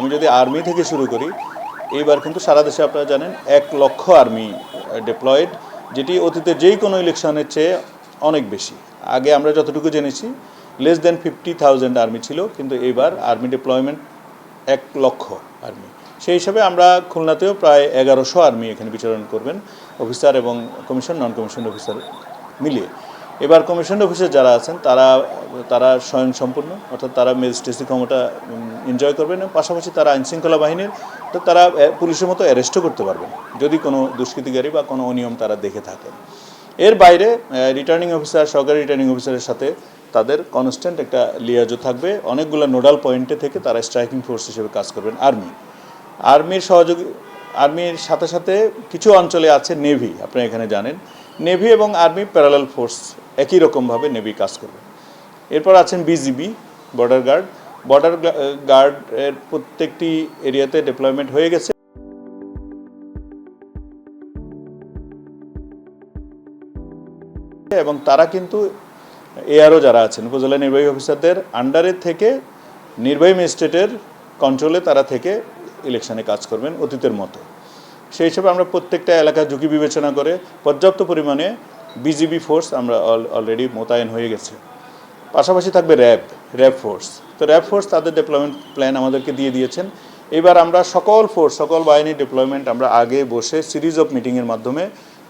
আমি যদি আর্মি থেকে শুরু করি, এইবার কিন্তু সারা দেশে আপনারা জানেন 1 লক্ষ আর্মি ডিপ্লয়েড, যেটি অতীতে যেই কোনো ইলেকশনের চেয়ে অনেক বেশি। আগে আমরা যতটুকু জেনেছি লেস দেন 50,000 আর্মি ছিল, কিন্তু এইবার আর্মি ডিপ্লয়মেন্ট 1 লক্ষ আর্মি। সেই হিসাবে আমরা খুলনাতেও প্রায় 1100 আর্মি এখানে বিচরণ করবেন, অফিসার এবং কমিশন নন কমিশন অফিসার মিলিয়ে। এবার কমিশন অফিসার যারা আছেন তারা স্বয়ংসম্পূর্ণ, অর্থাৎ তারা ম্যাজিস্ট্রেসি ক্ষমতা এনজয় করবেন, এবং পাশাপাশি তারা আইনশৃঙ্খলা বাহিনীর, তো তারা পুলিশের মতো অ্যারেস্টও করতে পারবেন যদি কোনো দুষ্কৃতিকারী বা কোনো অনিয়ম তারা দেখে থাকেন। এর বাইরে রিটার্নিং অফিসার, সহকারী রিটার্নিং অফিসারের সাথে তাদের কনস্ট্যান্ট একটা লিয়াজও থাকবে। অনেকগুলো নোডাল পয়েন্টে থেকে তারা স্ট্রাইকিং ফোর্স হিসেবে কাজ করবেন। আর্মির সাথে সাথে কিছু অঞ্চলে আছে নেভি, আপনারা এখানে জানেন। নেভি এবং আর্মি প্যারালাল ফোর্স, একই রকমভাবে নেভি কাজ করবে। এরপর আছেন বিজিবি, বর্ডার গার্ডের প্রত্যেকটি এরিয়াতে ডিপ্লয়মেন্ট হয়ে গেছে এবং তারা কিন্তু এআরও যারা আছেন, উপজেলা নির্বাহী অফিসারদের আন্ডারে থেকে নির্বাহী ম্যাজিস্ট্রেটের কন্ট্রোলে তারা থেকে ইলেকশনে কাজ করবেন অতীতের মতো। সেই হিসেবে আমরা প্রত্যেকটা এলাকার ঝুঁকি বিবেচনা করে পর্যাপ্ত পরিমাণে বিজিবি ফোর্স আমরা অলরেডি মোতায়েন হয়ে গেছে। পাশাপাশি থাকবে র্যাব ফোর্স। তো র্যাব ফোর্স তাদের ডেপ্লয়মেন্ট প্ল্যান আমাদেরকে দিয়ে দিয়েছেন। এবার আমরা সকল বাহিনীর ডিপ্লয়মেন্ট আমরা আগে বসে সিরিজ অফ মিটিংয়ের মাধ্যমে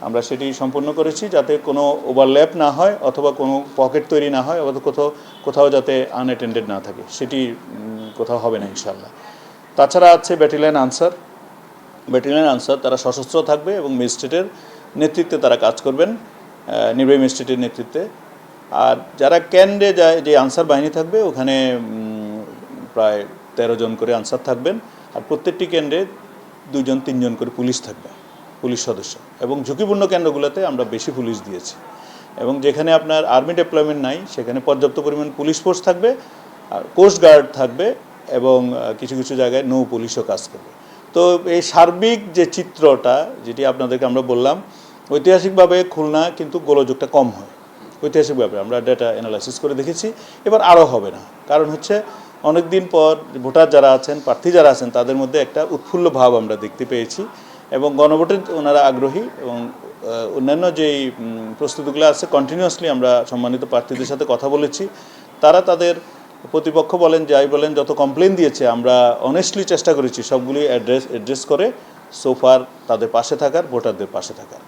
আমরা সেটি সম্পন্ন করেছি, যাতে কোনো ওভারল্যাপ না হয় অথবা কোনো পকেট তৈরি না হয়, অথবা কোথাও যাতে আনঅ্যাটেন্ডেড না থাকে, সেটি কোথাও হবে না ইনশাল্লাহ। তাছাড়া আছে ব্যাটালিয়ন আনসার, তারা সশস্ত্র থাকবে এবং ম্যাজিস্ট্রেটের নেতৃত্বে তারা কাজ করবেন, নির্বাহী ম্যাজিস্ট্রেটের নেতৃত্বে। আর যারা ক্যান্ডে যায়, যে আনসার বাহিনী থাকবে, ওখানে প্রায় 13 জন করে আনসার থাকবেন। আর প্রত্যেকটি কেন্দ্রে 2 জন 3 জন করে পুলিশ থাকবে, পুলিশ সদস্য। এবং ঝুঁকিপূর্ণ কেন্দ্রগুলোতে আমরা বেশি পুলিশ দিয়েছি, এবং যেখানে আপনার আর্মি ডিপ্লয়মেন্ট নাই সেখানে পর্যাপ্ত পরিমাণ পুলিশ ফোর্স থাকবে, আর কোস্ট গার্ড থাকবে, এবং কিছু কিছু জায়গায় নৌ পুলিশও কাজ করবে। তো এই সার্বিক যে চিত্রটা, যেটি আপনাদেরকে আমরা বললাম, ঐতিহাসিকভাবে খুলনা কিন্তু গোলযোগটা কম হয়। ঐতিহাসিকভাবে আমরা ডেটা অ্যানালাইসিস করে দেখেছি, এবার আরও হবে না। কারণ হচ্ছে অনেক দিন পর ভোটার যারা আছেন, প্রার্থী যারা আছেন, তাদের মধ্যে একটা উৎফুল্ল ভাব আমরা দেখতে পেয়েছি, এবং গণভোটের ওনারা আগ্রহী, এবং অন্যান্য যেই প্রস্তুতিগুলো আছে কন্টিনিউয়াসলি আমরা সম্মানিত প্রার্থীদের সাথে কথা বলেছি। তারা তাদের প্রতিপক্ষ বলেন, যাই বলেন, যত কমপ্লেন দিয়েছে আমরা অনেস্টলি চেষ্টা করেছি সবগুলি অ্যাড্রেস করে সোফার তাদের পাশে থাকার, ভোটারদের পাশে থাকার।